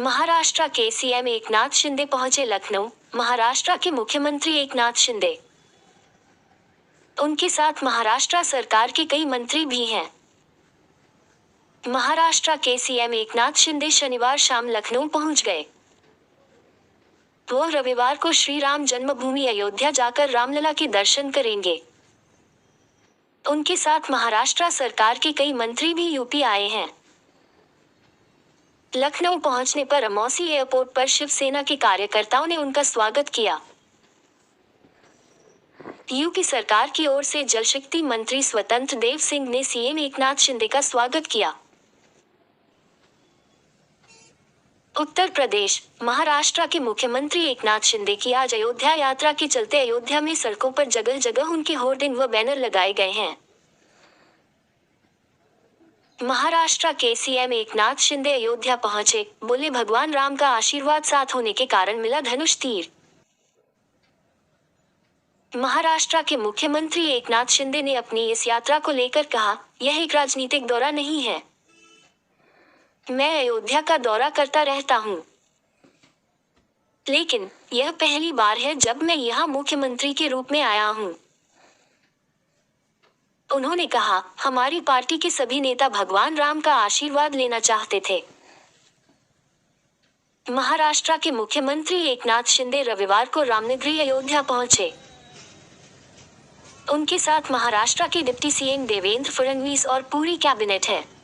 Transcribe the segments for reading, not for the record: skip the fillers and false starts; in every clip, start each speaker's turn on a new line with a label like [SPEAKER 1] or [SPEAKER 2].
[SPEAKER 1] महाराष्ट्र के सीएम एकनाथ शिंदे पहुंचे लखनऊ। महाराष्ट्र के मुख्यमंत्री एकनाथ शिंदे, उनके साथ महाराष्ट्र सरकार के कई मंत्री भी हैं। महाराष्ट्र के सीएम एकनाथ शिंदे शनिवार शाम लखनऊ पहुंच गए। वो रविवार को श्री राम जन्मभूमि अयोध्या जाकर रामलला के दर्शन करेंगे। उनके साथ महाराष्ट्र सरकार के कई मंत्री भी यूपी आए हैं। लखनऊ पहुंचने पर अमौसी एयरपोर्ट पर शिवसेना के कार्यकर्ताओं ने उनका स्वागत किया। यूपी सरकार की ओर से जल शक्ति मंत्री स्वतंत्र देव सिंह ने सीएम एकनाथ शिंदे का स्वागत किया। उत्तर प्रदेश, महाराष्ट्र के मुख्यमंत्री एकनाथ शिंदे की आज अयोध्या यात्रा के चलते अयोध्या में सड़कों पर जगह जगह उनके होर्डिंग व बैनर लगाए गए हैं। महाराष्ट्र के सीएम एकनाथ शिंदे अयोध्या पहुंचे, बोले भगवान राम का आशीर्वाद साथ होने के कारण मिला धनुष तीर। महाराष्ट्र के मुख्यमंत्री एकनाथ शिंदे ने अपनी इस यात्रा को लेकर कहा, यह एक राजनीतिक दौरा नहीं है। मैं अयोध्या का दौरा करता रहता हूं, लेकिन यह पहली बार है जब मैं यहां मुख्यमंत्री के रूप में आया हूं। उन्होंने कहा, हमारी पार्टी के सभी नेता भगवान राम का आशीर्वाद लेना चाहते थे। महाराष्ट्र के मुख्यमंत्री एकनाथ शिंदे रविवार को रामनगरी अयोध्या पहुंचे। उनके साथ महाराष्ट्र के डिप्टी सीएम देवेंद्र फडणवीस और पूरी कैबिनेट है।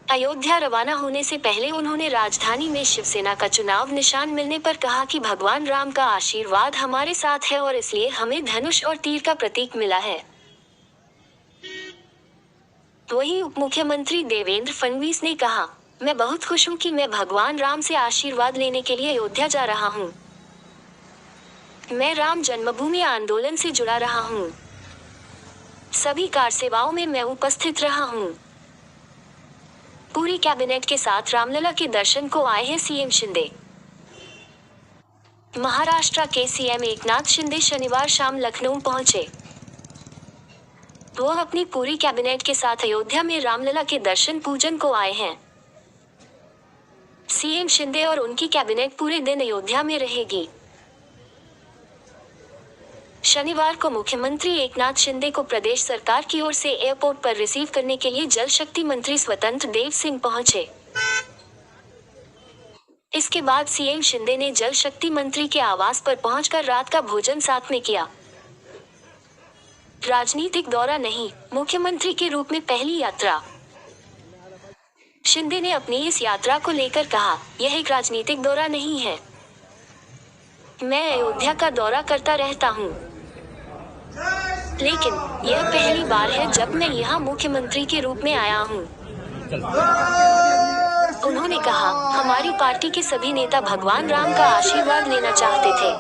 [SPEAKER 1] अयोध्या रवाना होने से पहले उन्होंने राजधानी में शिवसेना का चुनाव निशान मिलने पर कहा कि भगवान राम का आशीर्वाद हमारे साथ है और इसलिए हमें धनुष और तीर का प्रतीक मिला है। वहीं उप मुख्यमंत्री देवेंद्र फडणवीस ने कहा, मैं बहुत खुश हूं कि मैं भगवान राम से आशीर्वाद लेने के लिए अयोध्या जा रहा हूं। मैं राम जन्मभूमि आंदोलन से जुड़ा रहा हूं। सभी कार सेवाओं में मैं उपस्थित रहा हूं। पूरी कैबिनेट के साथ रामलला के दर्शन को आए हैं सीएम शिंदे। महाराष्ट्र के सीएम एकनाथ शिंदे शनिवार शाम लखनऊ पहुंचे। वो अपनी पूरी कैबिनेट के साथ अयोध्या में रामलला के दर्शन पूजन को आए हैं। सीएम शिंदे और उनकी कैबिनेट पूरे दिन अयोध्या में रहेगी। शनिवार को मुख्यमंत्री एकनाथ शिंदे को प्रदेश सरकार की ओर से एयरपोर्ट पर रिसीव करने के लिए जल शक्ति मंत्री स्वतंत्र देव सिंह पहुंचे। इसके बाद सीएम शिंदे ने जल शक्ति मंत्री के आवास पर पहुंचकर रात का भोजन साथ में किया। राजनीतिक दौरा नहीं, मुख्यमंत्री के रूप में पहली यात्रा। शिंदे ने अपनी इस यात्रा को लेकर कहा, यह एक राजनीतिक दौरा नहीं है। मैं अयोध्या का दौरा करता रहता हूं, लेकिन यह पहली बार है जब मैं यहाँ मुख्यमंत्री के रूप में आया हूँ। उन्होंने कहा, हमारी पार्टी के सभी नेता भगवान राम का आशीर्वाद लेना चाहते थे।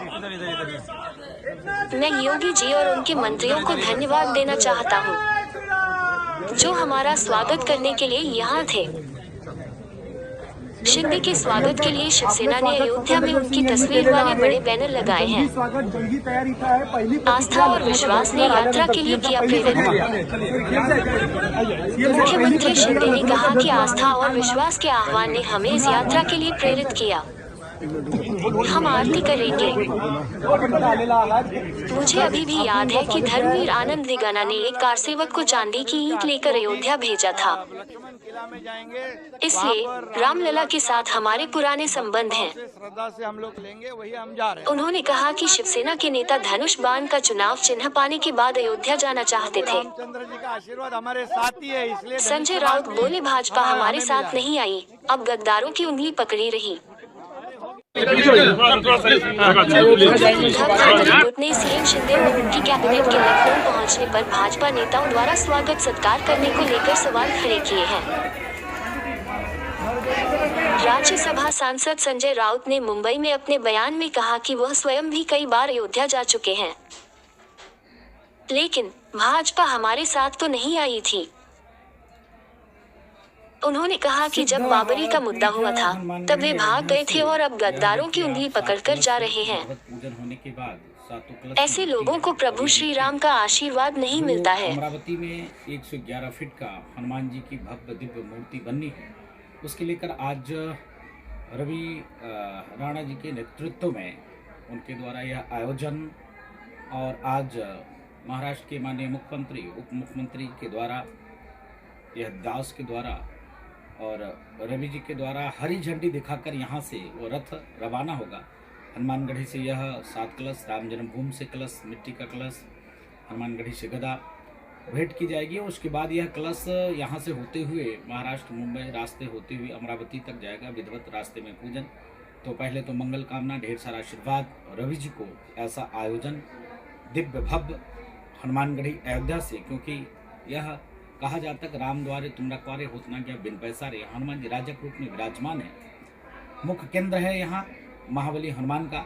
[SPEAKER 1] मैं योगी जी और उनके मंत्रियों को धन्यवाद देना चाहता हूँ, जो हमारा स्वागत करने के लिए यहाँ थे। शिंदे के स्वागत के लिए शिवसेना ने अयोध्या में उनकी तस्वीर वाले बड़े बैनर लगाए हैं। आस्था और विश्वास ने यात्रा के लिए किया प्रेरित। मुख्यमंत्री शिंदे ने कहा कि आस्था और विश्वास के आह्वान ने हमें इस यात्रा के लिए प्रेरित किया। हम आरती करेंगे। मुझे अभी भी याद है कि धर्मवीर आनंद निगाना ने एक कार सेवक को चांदी की ईंट लेकर अयोध्या भेजा था। इसलिए रामलला के साथ हमारे पुराने संबंध हैं। उन्होंने कहा कि शिवसेना के नेता धनुष बाण का चुनाव चिन्ह पाने के बाद अयोध्या जाना चाहते थे। संजय राउत बोले, भाजपा हमारे साथ नहीं आई, अब गद्दारों की उंगली पकड़ी रही। ने सीएम शिंदे और उनकी कैबिनेट के लखनऊ पहुंचने पर भाजपा नेताओं द्वारा स्वागत सत्कार करने को लेकर सवाल खड़े किए हैं। राज्यसभा सांसद संजय राउत ने मुंबई में अपने बयान में कहा कि वह स्वयं भी कई बार अयोध्या जा चुके हैं, लेकिन भाजपा हमारे साथ तो नहीं आई थी। उन्होंने कहा कि जब बाबरी का मुद्दा हुआ था तब वे भाग गए थे और अब गद्दारों की उंगली पकड़कर जा रहे हैं।
[SPEAKER 2] सातों कलश
[SPEAKER 1] ऐसे लोगों को प्रभु श्री राम का आशीर्वाद नहीं मिलता है।
[SPEAKER 2] अमरावती में 111 फीट का हनुमान जी की भव्य दिव्य मूर्ति बननी है, उसके लेकर आज रवि राणा जी के नेतृत्व में उनके द्वारा यह आयोजन, और आज महाराष्ट्र के माननीय मुख्यमंत्री उप मुख्यमंत्री के द्वारा, यह दास के द्वारा और रवि जी के द्वारा हरी झंडी दिखाकर यहाँ से वो रथ रवाना होगा। हनुमानगढ़ी से यह 7 कलश, राम जन्मभूमि से कलश, मिट्टी का कलश, हनुमानगढ़ी से गदा भेंट की जाएगी। उसके बाद यह कलश यहाँ से होते हुए महाराष्ट्र मुंबई रास्ते होते हुए अमरावती तक जाएगा, विधिवत रास्ते में पूजन। तो पहले तो मंगल कामना, ढेर सारा आशीर्वाद रवि जी को, ऐसा आयोजन दिव्य भव्य हनुमानगढ़ी अयोध्या से, क्योंकि यह कहा जाता है राम द्वारे तुम रखवारे होत ना गया बिन पैसा रे। हनुमान जी राजक रूप में विराजमान है, मुख्य केंद्र है यहाँ महाबली हनुमान का।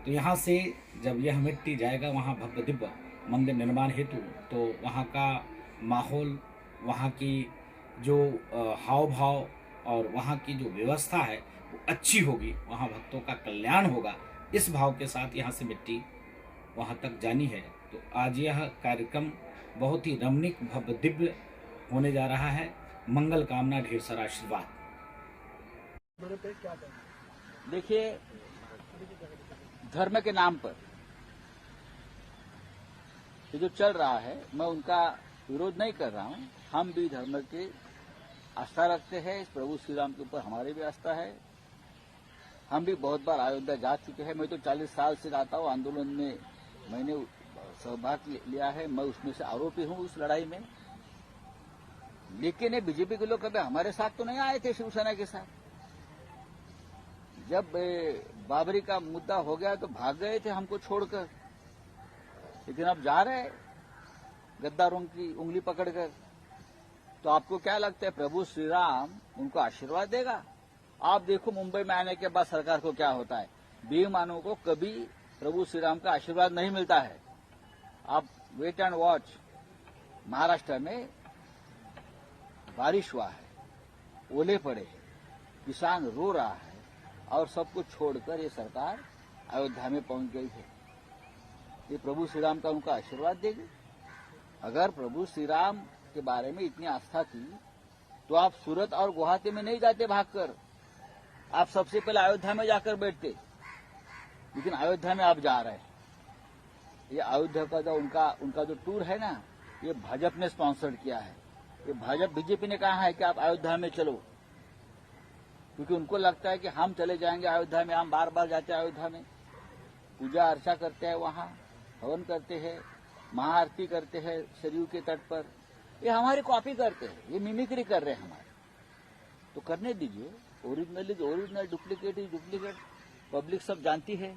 [SPEAKER 2] तो यहाँ से जब यह मिट्टी जाएगा वहाँ भव्य दिव्य मंदिर निर्माण हेतु, तो वहाँ का माहौल, वहाँ की जो हाव भाव और वहाँ की जो व्यवस्था है वो अच्छी होगी, वहाँ भक्तों का कल्याण होगा। इस भाव के साथ यहाँ से मिट्टी वहाँ तक जानी है। तो आज यह कार्यक्रम बहुत ही रमणीक भव्य दिव्य होने जा रहा है। मंगल कामना, ढेर सारा आशीर्वाद।
[SPEAKER 3] देखिए, धर्म के नाम पर ये जो चल रहा है, मैं उनका विरोध नहीं कर रहा हूं। हम भी धर्म के आस्था रखते हैं, इस प्रभु श्री राम के ऊपर हमारी भी आस्था है। हम भी बहुत बार अयोध्या जा चुके हैं। मैं तो 40 साल से जाता हूं, आंदोलन में मैंने सहभाग लिया है, मैं उसमें से आरोपी हूं उस लड़ाई में। लेकिन ये बीजेपी के लोग कभी हमारे साथ तो नहीं आए थे, शिवसेना के साथ। जब बाबरी का मुद्दा हो गया तो भाग गए थे हमको छोड़कर, लेकिन अब जा रहे गद्दारों की उंगली पकड़कर। तो आपको क्या लगता है प्रभु श्री राम उनको आशीर्वाद देगा? आप देखो मुंबई में आने के बाद सरकार को क्या होता है। बेईमानों को कभी प्रभु श्री राम का आशीर्वाद नहीं मिलता है। आप वेट एंड वॉच। महाराष्ट्र में बारिश हुआ है, ओले पड़े हैं, किसान रो रहा है, और सब कुछ छोड़कर ये सरकार अयोध्या में पहुंच गई है। ये प्रभु श्री राम का उनका आशीर्वाद देगी। अगर प्रभु श्री राम के बारे में इतनी आस्था थी तो आप सूरत और गुवाहाटी में नहीं जाते भागकर, आप सबसे पहले अयोध्या में जाकर बैठते। लेकिन अयोध्या में आप जा रहे हैं। ये अयोध्या का जो उनका जो टूर है ना, ये भाजपा ने स्पॉन्सर किया है। ये भाजपा बीजेपी ने कहा है कि आप अयोध्या में चलो, क्योंकि उनको लगता है कि हम चले जाएंगे अयोध्या में, हम बार बार जाते हैं अयोध्या में, पूजा अर्चा करते हैं, वहां हवन करते हैं, महाआरती करते हैं सरयू के तट पर। ये हमारी कॉपी करते हैं, ये मिमिक्री कर रहे हैं हमारे। तो करने दीजिए, original is original, duplicate is duplicate. Public सब जानती है।